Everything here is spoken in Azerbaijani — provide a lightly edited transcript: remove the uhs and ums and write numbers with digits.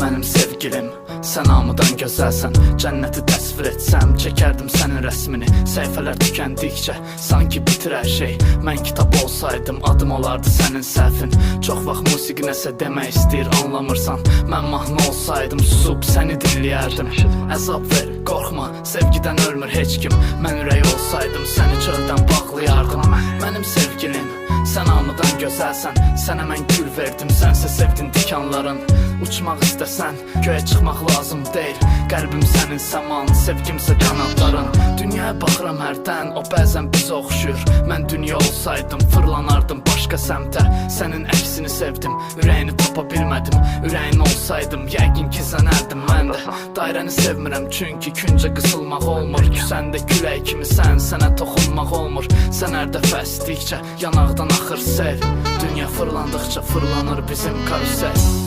Mənim sevgilim, sən hamıdan gözəlsən. Cənnəti təsvir etsəm, çəkərdim sənin rəsmini. Səhifələr tükəndikcə, sanki bitir hər şey. Mən kitab olsaydım, adım olardı sənin səhvin. Çox vaxt musiqi nəsə demək istəyir, anlamırsan. Mən mahnı olsaydım, susub səni dinləyərdim. Əzab ver, qorxma, sevgidən ölmür heç kim. Mən ürək olsaydım, səni çöldən bağlayardım. Mənim sevgilim, sən hamıdan gözəlsən. Sənə mən gül verdim, sənsə sevdin tikanların. Uçmaq istəsən, göyə çıxmaq lazım deyil. Qəlbim sənin səman, sevgimsə qanadların. Dünyaya baxıram hərdən, o bəzən bizə oxşuyur. Mən dünya olsaydım, fırlanardım başqa səmtə. Sənin əksini sevdim, ürəyini tapa bilmədim. Ürəyin olsaydım, yəqin gizlənərdim mən də. Dairəni sevmirəm, çünki küncə qısılmaq olmur. Küsəndə külək kimi sənə toxunmaq olmur. Sən hər dəfə əsdikcə, yanaqdan axır sel. Dünya fırlandıqca fırlanır bizim karusel.